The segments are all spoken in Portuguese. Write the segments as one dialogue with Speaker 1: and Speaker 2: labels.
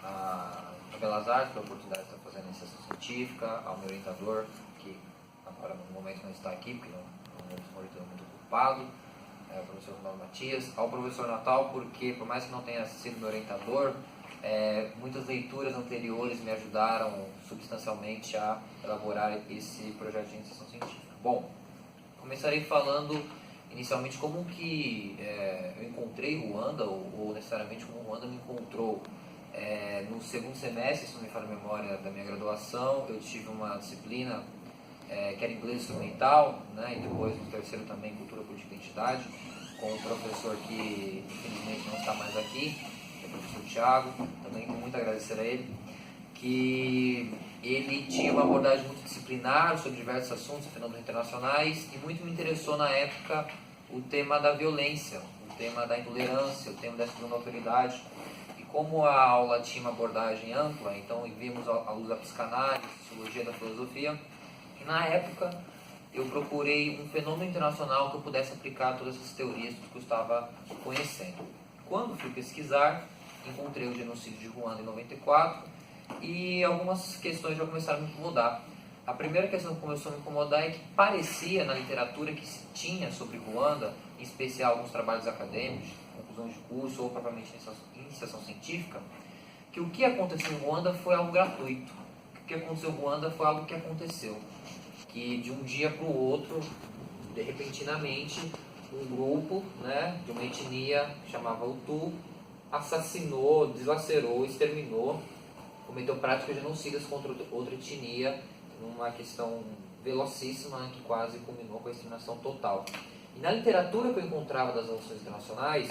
Speaker 1: a Belas Artes pela oportunidade de estar fazendo iniciação científica, ao meu orientador, que agora no momento não está aqui, porque não é um orientador muito ocupado, o professor Ronaldo Matias, ao professor Natal, porque por mais que não tenha sido meu orientador, muitas leituras anteriores me ajudaram substancialmente a elaborar esse projeto de iniciação científica. Bom, começarei falando inicialmente como que eu encontrei Ruanda, ou necessariamente como Ruanda me encontrou. No segundo semestre, se não me falha a memória, da minha graduação, eu tive uma disciplina que era inglês instrumental, né, e depois no terceiro também cultura, política e identidade, com um professor que infelizmente não está mais aqui, que é o professor Thiago, também com muito agradecer a ele, que ele tinha uma abordagem muito disciplinar sobre diversos assuntos, fenômenos internacionais, e muito me interessou na época o tema da violência, o tema da intolerância, o tema da segunda autoridade. E como a aula tinha uma abordagem ampla, então vimos a luz da psicanálise, sociologia, da filosofia, e na época eu procurei um fenômeno internacional que eu pudesse aplicar todas essas teorias que eu estava conhecendo. Quando fui pesquisar, encontrei o genocídio de Ruanda em 94 e algumas questões já começaram a me incomodar. A primeira questão que começou a me incomodar é que parecia na literatura que se tinha sobre Ruanda, em especial alguns trabalhos acadêmicos, conclusão de curso ou propriamente iniciação científica, que o que aconteceu em Ruanda foi algo gratuito. O que aconteceu em Ruanda foi algo que aconteceu. Que de um dia para o outro, repentinamente, um grupo, né, de uma etnia que chamava Hutu assassinou, deslacerou, exterminou, cometeu práticas genocidas contra outra etnia, numa questão velocíssima que quase culminou com a exterminação total. E na literatura que eu encontrava das relações internacionais,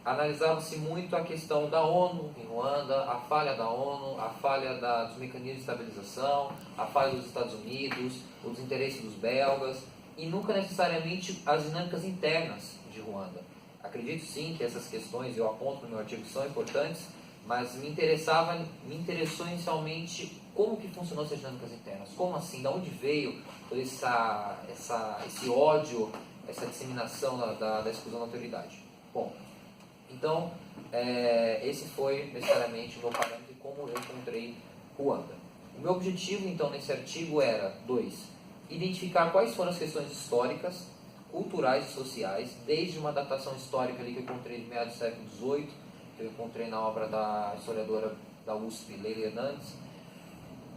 Speaker 1: analisava-se muito a questão da ONU em Ruanda, a falha da ONU, a falha dos mecanismos de estabilização, a falha dos Estados Unidos, os interesses dos belgas, e nunca necessariamente as dinâmicas internas de Ruanda. Acredito sim que essas questões, eu aponto no meu artigo, são importantes, mas me interessou inicialmente como que funcionou essas dinâmicas internas. Como assim? De onde veio todo esse ódio, essa disseminação da exclusão da autoridade? Bom, então, esse foi necessariamente o meu parâmetro de como eu encontrei Ruanda. O meu objetivo, então, nesse artigo era, 2, identificar quais foram as questões históricas, culturais e sociais, desde uma datação histórica ali que eu encontrei de meados do século XVIII, que eu encontrei na obra da historiadora da USP, Leila Hernandes,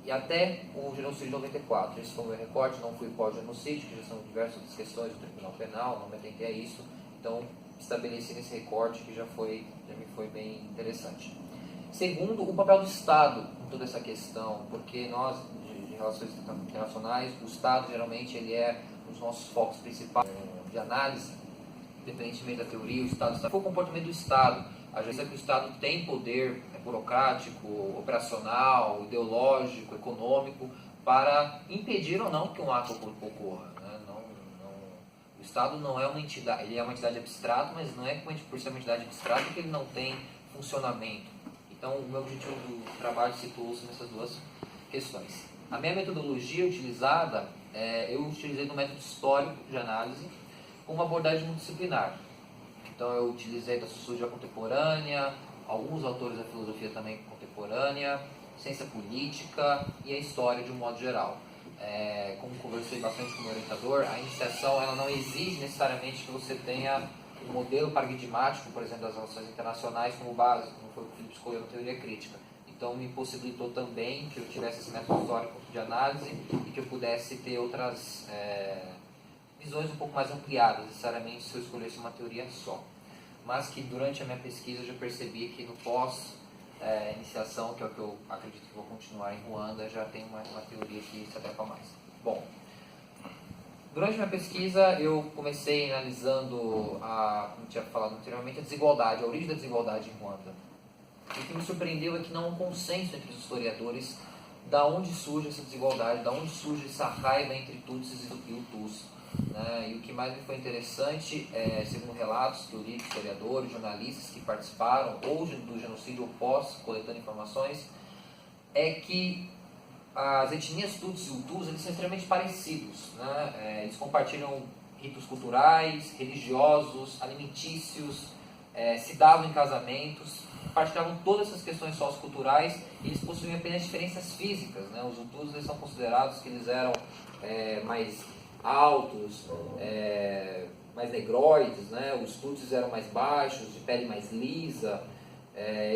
Speaker 1: e até o genocídio de 94. Esse foi o meu recorte, não fui pós-genocídio, que já são diversas outras questões do Tribunal Penal, não me atentei a isso, então estabeleci nesse recorte que já me foi bem interessante. Segundo, o papel do Estado em toda essa questão, porque nós, de relações internacionais, o Estado geralmente ele é um dos nossos focos principais de análise, independentemente da teoria, o Estado está. Foi o comportamento do Estado. A gente sabe que o Estado tem poder burocrático, operacional, ideológico, econômico, para impedir ou não que um ato ocorra. Né? O Estado não é uma entidade, ele é uma entidade abstrata, mas não é por ser uma entidade abstrata que ele não tem funcionamento. Então, o meu objetivo do trabalho situou-se nessas duas questões. A minha metodologia utilizada, eu utilizei no método histórico de análise, com uma abordagem multidisciplinar. Então, eu utilizei da sociologia contemporânea, alguns autores da filosofia também contemporânea, ciência política e a história de um modo geral. Como conversei bastante com o meu orientador, a iniciação ela não exige necessariamente que você tenha um modelo paradigmático, por exemplo, das relações internacionais como base, como foi o que o Felipe escolheu na teoria crítica. Então, me possibilitou também que eu tivesse esse método histórico de análise e que eu pudesse ter outras visões um pouco mais ampliadas, necessariamente se eu escolhesse uma teoria só. Mas que durante a minha pesquisa eu já percebi que no pós-iniciação, que é o que eu acredito que vou continuar em Ruanda, já tem uma teoria que se adequa mais. Bom, durante a minha pesquisa eu comecei analisando, como tinha falado anteriormente, a desigualdade, a origem da desigualdade em Ruanda. E o que me surpreendeu é que não há um consenso entre os historiadores da onde surge essa desigualdade, da onde surge essa raiva entre Tutsis e Hutus. Né? E o que mais me foi interessante, segundo relatos que eu li de historiadores, jornalistas que participaram ou do genocídio ou pós, coletando informações, é que as etnias Tutsis e Hutus eles são extremamente parecidos. Né? Eles compartilham ritos culturais, religiosos, alimentícios, se davam em casamentos. partilhavam todas essas questões socioculturais e eles possuíam apenas diferenças físicas, né? Os Hutus, eles são considerados que eles eram mais altos, mais negroides, né? Os Tutsis eram mais baixos, de pele mais lisa.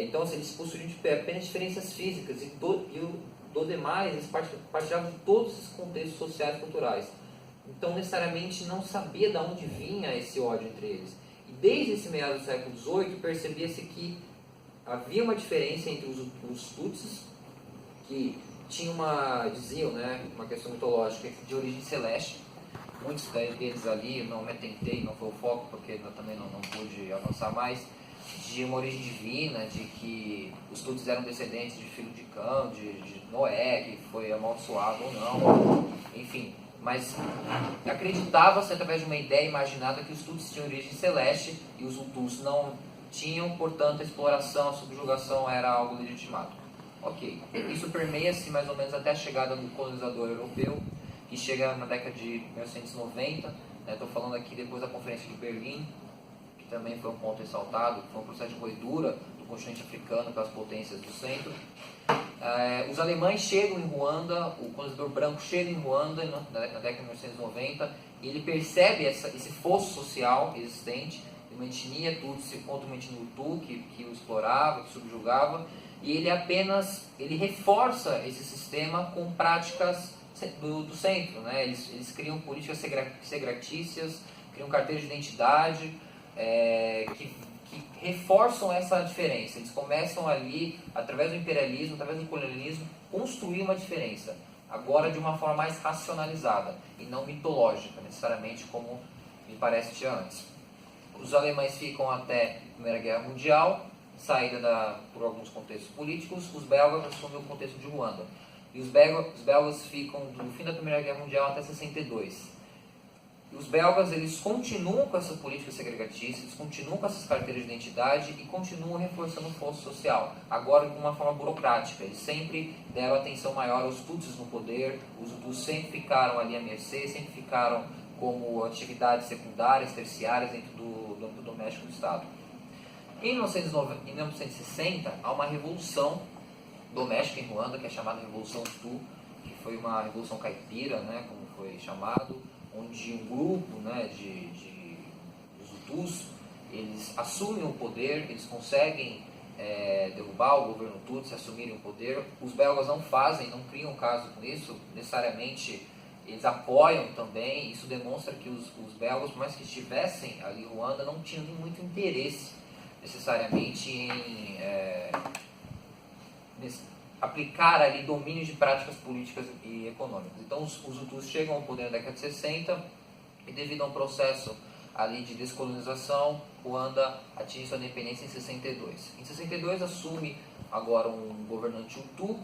Speaker 1: Então, assim, eles possuíam apenas diferenças físicas e do demais, eles partilhavam de todos esses contextos sociais e culturais. Então, necessariamente, não sabia de onde vinha esse ódio entre eles. E desde esse meados do século XVIII, percebia-se que havia uma diferença entre os Tutsis, que tinham diziam, né, uma questão mitológica de origem celeste. Muitos deles ali, não me atentei, não foi o foco, porque eu também não pude avançar mais, de uma origem divina, de que os Tutsis eram descendentes de filho de Cã, de Noé, que foi amaldiçoado ou não, enfim. Mas acreditava-se, através de uma ideia imaginada, que os Tutsis tinham origem celeste e os Hutus não tinham, portanto, a exploração, a subjugação era algo legitimado. Ok, isso permeia-se mais ou menos até a chegada do colonizador europeu, que chega na década de 1990, estou falando aqui depois da Conferência de Berlim, que também foi um ponto ressaltado, foi um processo de roedura do continente africano pelas potências do centro. Os alemães chegam em Ruanda, o colonizador branco chega em Ruanda na década de 1990, e ele percebe esse fosso social existente, de uma etnia Tutsi contra uma etnia Hutu, que o explorava, que subjugava, e ele reforça esse sistema com práticas do centro, né? Eles criam políticas segregatícias, criam carteiras de identidade, que reforçam essa diferença. Eles começam ali, através do imperialismo, através do colonialismo, construir uma diferença, agora de uma forma mais racionalizada e não mitológica, necessariamente, como me parece tinha antes. Os alemães ficam até a Primeira Guerra Mundial, saída por alguns contextos políticos. Os belgas assumem o contexto de Ruanda. E os belgas ficam do fim da Primeira Guerra Mundial até 62. E os belgas, eles continuam com essa política segregatista, eles continuam com essas carteiras de identidade e continuam reforçando o fosso social, agora de uma forma burocrática. Eles sempre deram atenção maior aos Tutsis no poder, os Hutus sempre ficaram ali à mercê, sempre ficaram como atividades secundárias, terciárias dentro do âmbito doméstico do Estado. Em 1960, há uma revolução doméstica em Ruanda, que é chamada Revolução Hutu, que foi uma revolução caipira, né, como foi chamado, onde um grupo, né, dos Hutus, eles assumem o poder, eles conseguem derrubar o governo Tutsi, assumirem o poder. Os belgas não fazem, não criam caso com isso, necessariamente eles apoiam também. Isso demonstra que os belgas, por mais que estivessem ali em Ruanda, não tinham muito interesse necessariamente em aplicar ali domínio de práticas políticas e econômicas. Então os Hutus chegam ao poder na década de 60 e, devido a um processo ali de descolonização, Ruanda atinge sua independência em 62. Em 62 assume agora um governante Hutu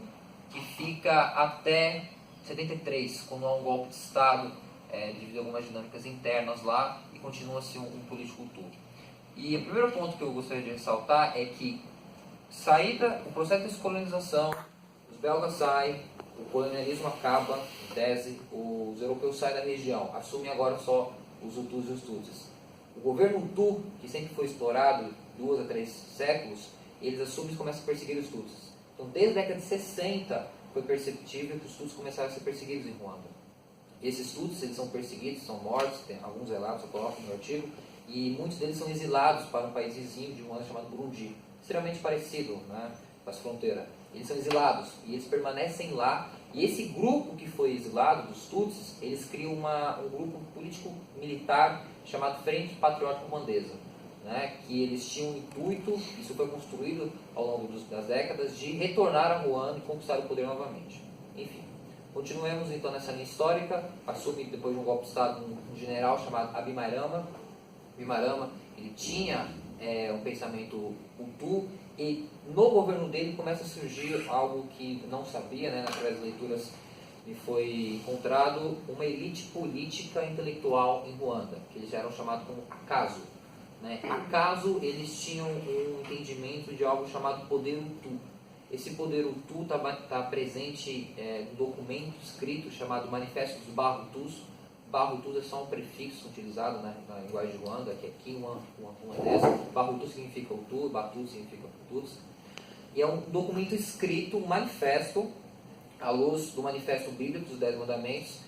Speaker 1: que fica até 73, quando há um golpe de Estado devido a algumas dinâmicas internas lá, e continua-se um político Hutu. E o primeiro ponto que eu gostaria de ressaltar é que o processo de descolonização, os belgas saem, o colonialismo acaba, em tese, os europeus saem da região, assumem agora só os Hutus e os Tutsis. O governo Hutu, que sempre foi explorado 2 a 3 séculos, eles assumem e começam a perseguir os Tutsis. Então, desde a década de 60, foi perceptível que os Tutsis começaram a ser perseguidos em Ruanda. Esses Tutsis, eles são perseguidos, são mortos, tem alguns relatos, eu coloco no meu artigo, e muitos deles são exilados para um país vizinho de Ruanda chamado Burundi, extremamente parecido, né, com as fronteiras. Eles são exilados e eles permanecem lá, e esse grupo que foi exilado, dos Tutsis, eles criam um grupo político-militar chamado Frente Patriótica Ruandesa, né, que eles tinham o intuito, isso foi construído ao longo das décadas, de retornar a Ruanda e conquistar o poder novamente. Enfim, continuemos então nessa linha histórica. Assume depois de um golpe de Estado um general chamado Abimarama. Abimarama, ele tinha um pensamento Hutu, e no governo dele começa a surgir algo que não sabia, né, através das leituras me foi encontrado, uma elite política e intelectual em Ruanda, que eles já eram chamados como Akazu. Né? Akazu, eles tinham um entendimento de algo chamado poder Hutu. Esse poder Hutu está presente num documento escrito chamado Manifesto dos Bahutus, Barhutus é só um prefixo utilizado na linguagem de Ruanda, que é Kinwa, ruandesa. Barhutu significa Hutu, Batu significa Hutus. E é um documento escrito, um manifesto, à luz do manifesto bíblico dos 10 mandamentos,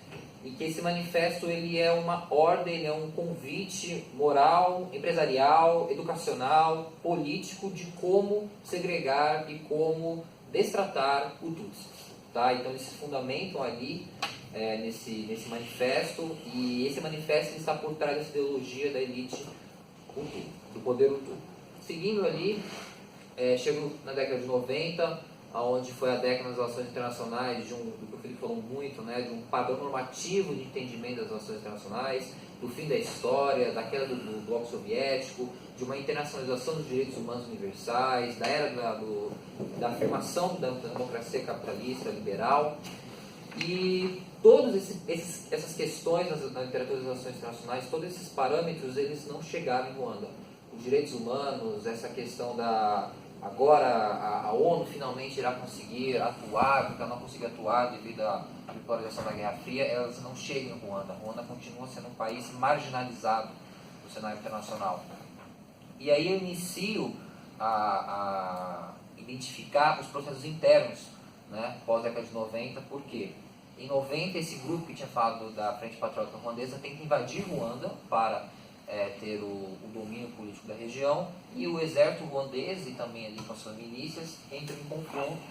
Speaker 1: e que esse manifesto ele é uma ordem, ele é um convite moral, empresarial, educacional, político de como segregar e como destratar o Tutsi. Tá? Então eles se fundamentam ali nesse manifesto, e esse manifesto está por trás dessa ideologia da elite Hutu, do poder Hutu. Seguindo ali, chego na década de 90, onde foi a década das relações internacionais, do que o Felipe falou muito, né, de um padrão normativo de entendimento das relações internacionais, do fim da história, da queda do bloco soviético, de uma internacionalização dos direitos humanos universais, da era da afirmação da democracia capitalista liberal. E todas essas questões na literatura das relações internacionais, todos esses parâmetros, eles não chegaram em Ruanda. Os direitos humanos, essa questão agora a ONU finalmente irá conseguir atuar, porque ela não conseguiu atuar devido à bipolarização da Guerra Fria, elas não chegam em Ruanda. Ruanda continua sendo um país marginalizado no cenário internacional. E aí eu inicio a identificar os processos internos, né, pós-década de 90, por quê? Em 90, esse grupo que tinha falado da Frente Patriótica Ruandesa tenta invadir Ruanda para ter o domínio político da região, e o exército ruandês, e também ali com as suas milícias, entram em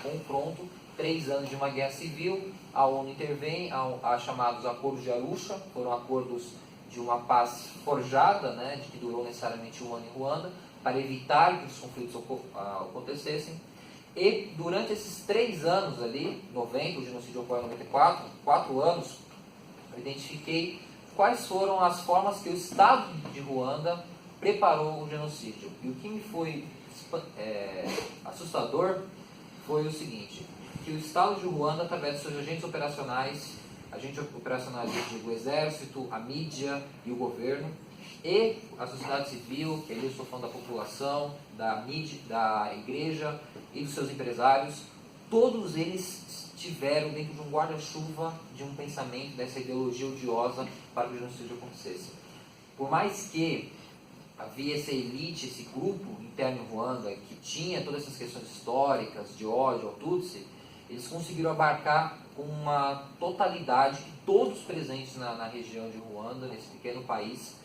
Speaker 1: confronto, 3 anos de uma guerra civil, a ONU intervém, há chamados Acordos de Arusha, foram acordos de uma paz forjada, né, de que durou necessariamente 1 ano em Ruanda, para evitar que os conflitos acontecessem. E durante esses 3 anos ali, 90, o genocídio ocorre em 94, 4 anos, eu identifiquei quais foram as formas que o Estado de Ruanda preparou o genocídio. E o que me foi assustador foi o seguinte, que o Estado de Ruanda, através dos seus agentes operacionais eu digo o exército, a mídia e o governo, e a sociedade civil, que ali eu estou falando da população, da mídia, da igreja e dos seus empresários, todos eles estiveram dentro de um guarda-chuva de um pensamento, dessa ideologia odiosa para que o genocídio acontecesse. Por mais que havia essa elite, esse grupo interno em Ruanda, que tinha todas essas questões históricas, de ódio ao Tutsi, eles conseguiram abarcar com uma totalidade que todos presentes na região de Ruanda, nesse pequeno país,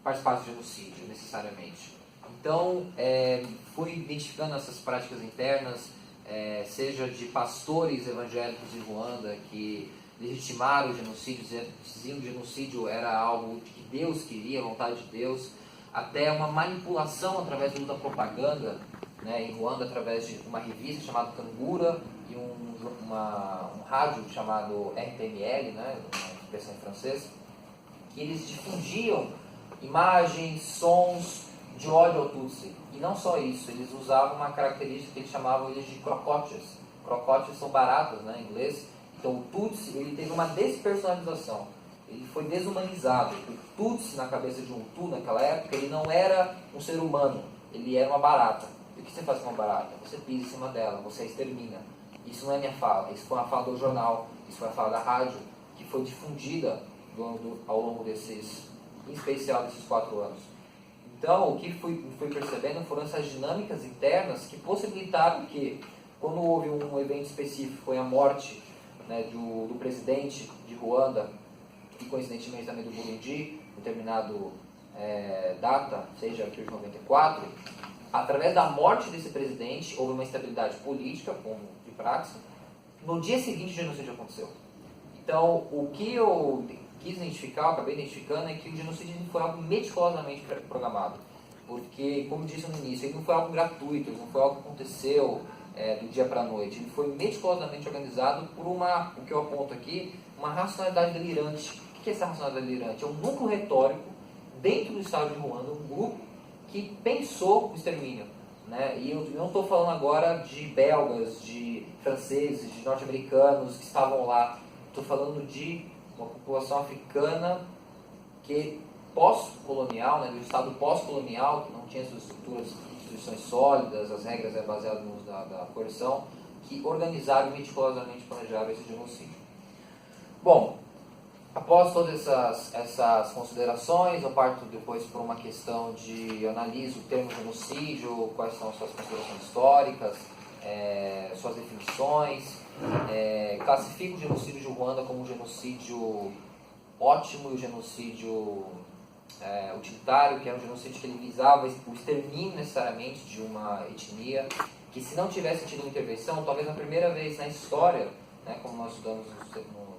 Speaker 1: participassem do genocídio, necessariamente. Então, fui identificando essas práticas internas, seja de pastores evangélicos em Ruanda que legitimaram o genocídio, diziam que o genocídio era algo que Deus queria, a vontade de Deus, até uma manipulação através do uso da propaganda, né, em Ruanda, através de uma revista chamada Kangura e um rádio chamado RTML, né, uma versão em francês, que eles difundiam imagens, sons de ódio ao Tutsi. E não só isso, eles usavam uma característica que eles chamavam de crocotes. Crocotes são baratas, né, em inglês. Então o Tutsi, ele teve uma despersonalização. Ele foi desumanizado. O Tutsi, na cabeça de um Hutu naquela época, ele não era um ser humano. Ele era uma barata. E o que você faz com uma barata? Você pisa em cima dela, você a extermina. Isso não é minha fala. Isso foi uma fala do jornal. Isso foi uma fala da rádio, que foi difundida ao longo desses, em especial desses 4 anos. Então, o que fui percebendo foram essas dinâmicas internas que possibilitaram que, quando houve um evento específico, foi a morte, né, do presidente de Ruanda, e coincidentemente também do Burundi, em determinado data, seja aqui de 94, através da morte desse presidente, houve uma instabilidade política, como de praxe. No dia seguinte, o genocídio aconteceu. Então, o que eu quis identificar, acabei identificando, é que o genocídio não foi algo meticulosamente programado. Porque, como disse no início, ele não foi algo gratuito, ele não foi algo que aconteceu do dia para a noite. Ele foi meticulosamente organizado por o que eu aponto aqui, uma racionalidade delirante. O que é essa racionalidade delirante? É um núcleo retórico dentro do Estado de Ruanda, um grupo que pensou o extermínio. Né? E eu não estou falando agora de belgas, de franceses, de norte-americanos que estavam lá. Estou falando de uma população africana que pós-colonial, né, do Estado pós-colonial, que não tinha suas instituições sólidas, as regras baseadas no uso da coerção, que organizaram e meticulosamente planejaram esse genocídio. Bom, Após todas essas considerações, eu parto depois por uma questão de analiso o termo genocídio, quais são as suas considerações históricas, suas definições, classifico o genocídio de Ruanda como um genocídio ótimo e o genocídio utilitário, que era um genocídio que ele visava o extermínio necessariamente de uma etnia, que se não tivesse tido uma intervenção, talvez na primeira vez na história, né, como nós estudamos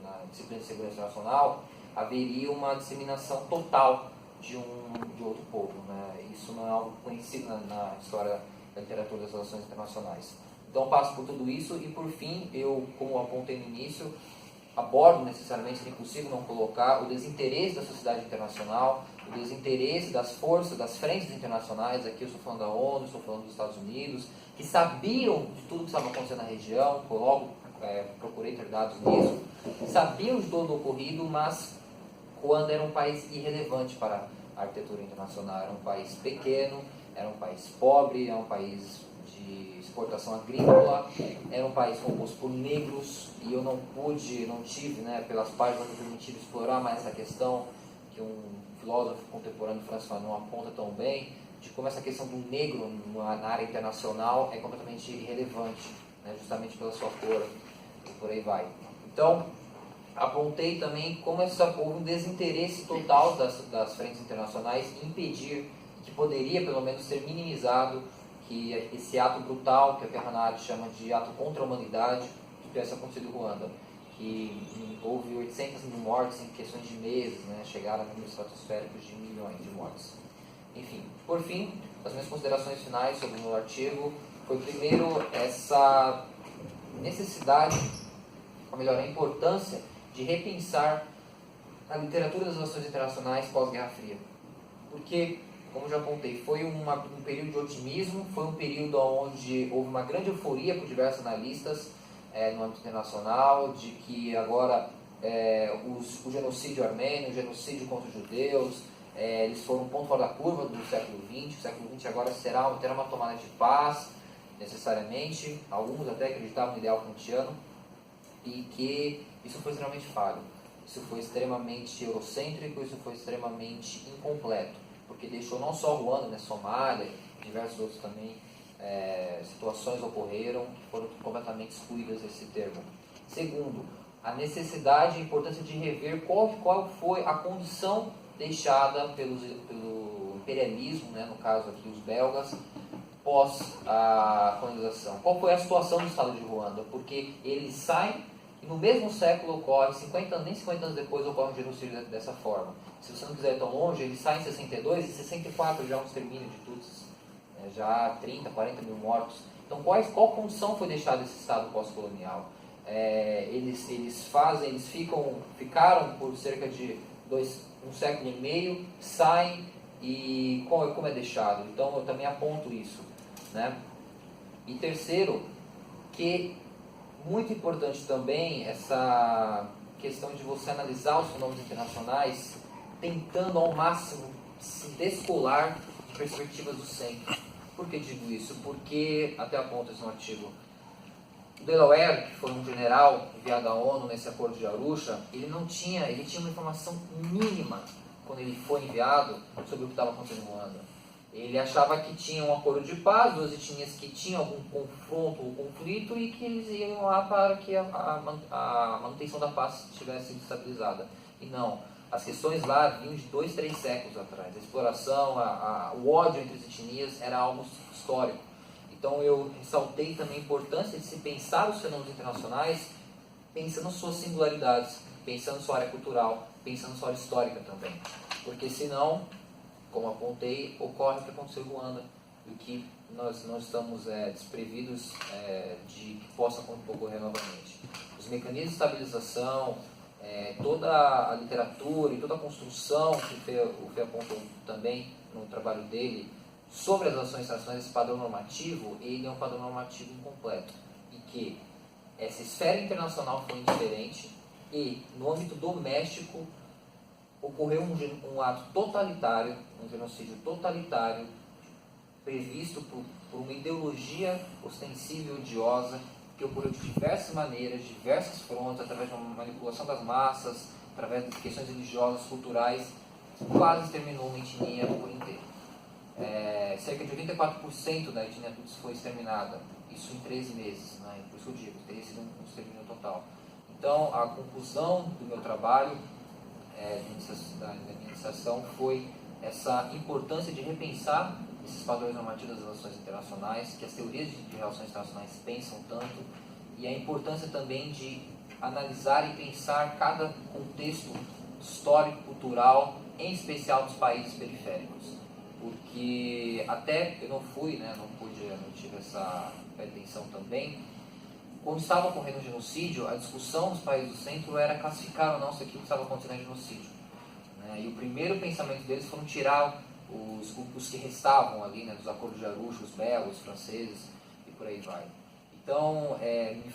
Speaker 1: na disciplina de segurança internacional, haveria uma disseminação total de outro povo. Né? Isso não é algo conhecido na história da literatura das relações internacionais. Então passo por tudo isso e por fim, eu, como apontei no início, abordo necessariamente, é impossível não colocar o desinteresse da sociedade internacional, o desinteresse das forças, das frentes internacionais, aqui eu estou falando da ONU, estou falando dos Estados Unidos, que sabiam de tudo que estava acontecendo na região, logo procurei ter dados nisso, sabiam de todo o ocorrido, mas Ruanda era um país irrelevante para a arquitetura internacional, era um país pequeno, era um país pobre, era um país de exportação agrícola, era um país composto por negros, e eu não tive, né, pelas páginas não permitido explorar mais essa questão que um filósofo contemporâneo francês não aponta tão bem, de como essa questão do negro na área internacional é completamente irrelevante, né, justamente pela sua cor, e por aí vai. Então, apontei também como houve um desinteresse total das frentes internacionais em impedir, que poderia pelo menos ser minimizado, que esse ato brutal, que a Pierre Hanna chama de ato contra a humanidade, que tivesse acontecido em Ruanda, que houve 800 mil mortes em questões de meses, né, chegaram a números estratosféricos de milhões de mortes. Enfim, por fim, as minhas considerações finais sobre o meu artigo foi primeiro essa necessidade, ou melhor, a importância de repensar a literatura das relações internacionais pós-Guerra Fria. Porque, como já apontei, foi um período de otimismo, foi um período onde houve uma grande euforia por diversos analistas no âmbito internacional, de que agora o genocídio armênio, o genocídio contra os judeus, eles foram um ponto fora da curva do século XX. O século XX agora terá uma tomada de paz, necessariamente. Alguns até acreditavam no ideal kantiano, e que isso foi extremamente falho. Isso foi extremamente eurocêntrico, isso foi extremamente incompleto, porque deixou não só Ruanda, né, Somália, diversos outros também, situações ocorreram que foram completamente excluídas desse termo. Segundo, a necessidade e a importância de rever qual foi a condição deixada pelo imperialismo, né, no caso aqui os belgas, pós a colonização. Qual foi a situação do Estado de Ruanda? Porque eles saem e no mesmo século ocorre, nem 50 anos depois ocorre um genocídio dessa forma. Se você não quiser ir tão longe, eles saem em 62 e em 64 já é um extermínio de Tutsis, já 30, 40 mil mortos. Então qual condição foi deixada esse Estado pós-colonial? Eles ficaram por cerca de um século e meio, saem e como é deixado. Então eu também aponto isso, né? E terceiro, que muito importante também essa questão de você analisar os fenômenos internacionais tentando ao máximo se descolar de perspectivas do centro. Por que digo isso? Porque, até aponto isso no artigo, o Delaware, que foi um general enviado à ONU nesse acordo de Arusha, ele tinha uma informação mínima quando ele foi enviado sobre o que estava acontecendo em Ruanda. Ele achava que tinha um acordo de paz, duas etnias que tinham algum confronto ou conflito e que eles iam lá para que a manutenção da paz estivesse estabilizada. E não, as questões lá vinham de 2, 3 séculos atrás. A exploração, o ódio entre as etnias era algo histórico. Então eu ressaltei também a importância de se pensar os fenômenos internacionais pensando suas singularidades, pensando sua área cultural, pensando sua área histórica também. Porque senão, como apontei, ocorre o que aconteceu em Ruanda, e que nós não estamos desprevidos de que possa ocorrer novamente. Os mecanismos de estabilização, toda a literatura e toda a construção que o Fê apontou também no trabalho dele sobre as relações internacionais, esse padrão normativo, ele é um padrão normativo incompleto, e que essa esfera internacional foi indiferente e, no âmbito doméstico, ocorreu um ato totalitário, um genocídio totalitário, previsto por uma ideologia ostensiva e odiosa, que ocorreu de diversas maneiras, diversas frontes, através de uma manipulação das massas, através de questões religiosas, culturais, quase exterminou uma etnia por inteiro. Cerca de 84% da etnia Tutsi foi exterminada, isso em 13 meses, né? Por isso que eu digo, teria sido um extermínio total. Então, a conclusão do meu trabalho da minha iniciação foi essa importância de repensar esses padrões normativos das relações internacionais, que as teorias de relações internacionais pensam tanto, e a importância também de analisar e pensar cada contexto histórico, cultural, em especial dos países periféricos. Porque até eu não fui, não tive essa pretensão também, quando estava ocorrendo o genocídio, a discussão nos países do centro era classificar ou não se aquilo que estava acontecendo em genocídio. E o primeiro pensamento deles foram tirar os grupos que restavam ali, dos acordos de Arusha, os belos, os franceses e por aí vai. Então,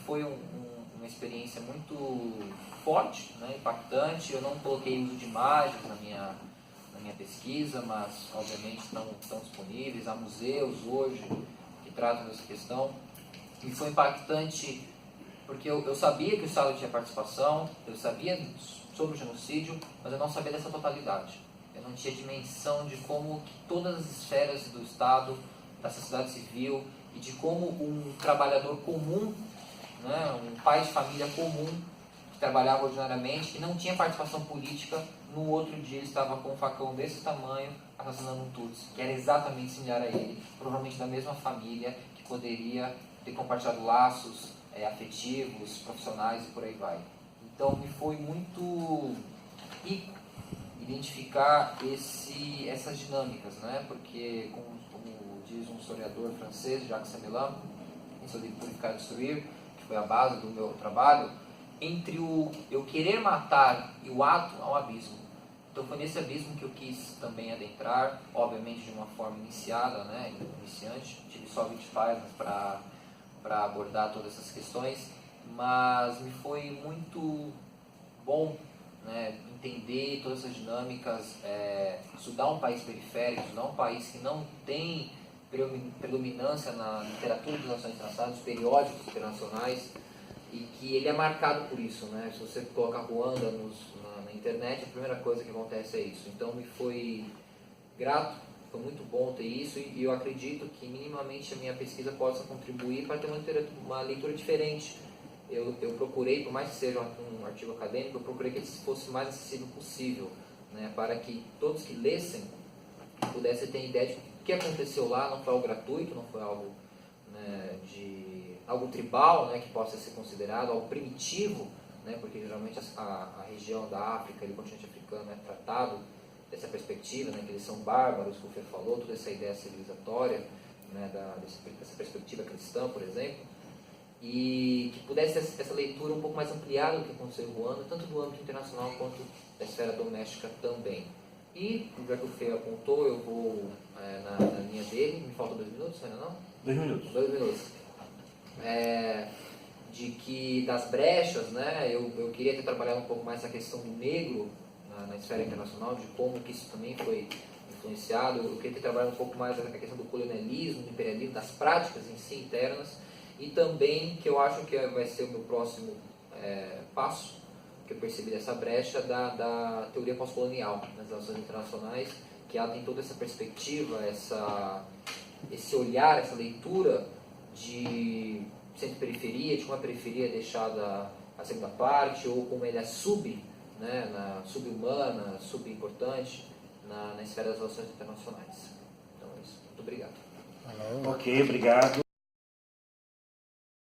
Speaker 1: foi uma experiência muito forte, impactante. Eu não coloquei uso de imagens na minha pesquisa, mas obviamente estão disponíveis. Há museus hoje que tratam dessa questão. E foi impactante porque eu sabia que o Estado tinha participação, eu sabia sobre o genocídio, mas eu não sabia dessa totalidade. Eu não tinha dimensão de como todas as esferas do Estado, da sociedade civil, e de como um trabalhador comum, um pai de família comum, que trabalhava ordinariamente e não tinha participação política, no outro dia ele estava com um facão desse tamanho, assassinando um Tutsi, que era exatamente similar a ele, provavelmente da mesma família, que poderia ter compartilhado laços afetivos, profissionais e por aí vai. Então, me foi muito rico identificar essas dinâmicas, porque, como diz um historiador francês, Jacques Samelin, em seu livro Purificar e Destruir, que foi a base do meu trabalho, entre o eu querer matar e o ato, há um abismo. Então, foi nesse abismo que eu quis também adentrar, obviamente de uma forma iniciada, iniciante. Tive só 20 páginas para abordar todas essas questões, mas me foi muito bom entender todas essas dinâmicas, estudar um país periférico, estudar um país que não tem predominância na literatura de relações internacionais, nos periódicos internacionais, e que ele é marcado por isso. Se você colocar Ruanda na internet, a primeira coisa que acontece é isso. Então, me foi grato, foi muito bom ter isso, e eu acredito que minimamente a minha pesquisa possa contribuir para ter uma leitura diferente. Eu procurei, por mais que seja um artigo acadêmico, eu procurei que ele fosse o mais acessível possível, para que todos que lessem pudessem ter ideia de o que aconteceu lá. Não foi algo gratuito, não foi algo algo tribal, que possa ser considerado, algo primitivo, porque geralmente a região da África e o continente africano é tratado dessa perspectiva, que eles são bárbaros, que o Fer falou, toda essa ideia civilizatória, dessa perspectiva cristã, por exemplo, e que pudesse ter essa leitura um pouco mais ampliada do que aconteceu em Ruanda, tanto do âmbito internacional quanto da esfera doméstica também. E, já que o Fer apontou, eu vou na linha dele. Me faltam 2 minutos, ainda não?
Speaker 2: 2 minutos.
Speaker 1: 2 minutos. De que das brechas, eu queria ter trabalhado um pouco mais essa questão do negro na esfera internacional, de como que isso também foi influenciado. Eu queria ter trabalhado um pouco mais a questão do colonialismo, do imperialismo, das práticas em si internas, e também, que eu acho que vai ser o meu próximo passo, que eu percebi dessa brecha, da teoria pós-colonial nas relações internacionais, que ela tem toda essa perspectiva, esse olhar, essa leitura de centro-periferia, de como a periferia é deixada a segunda parte, ou como ele é sub-humana, sub-importante na esfera das relações internacionais. Então é isso. Muito obrigado.
Speaker 2: Ok, obrigado.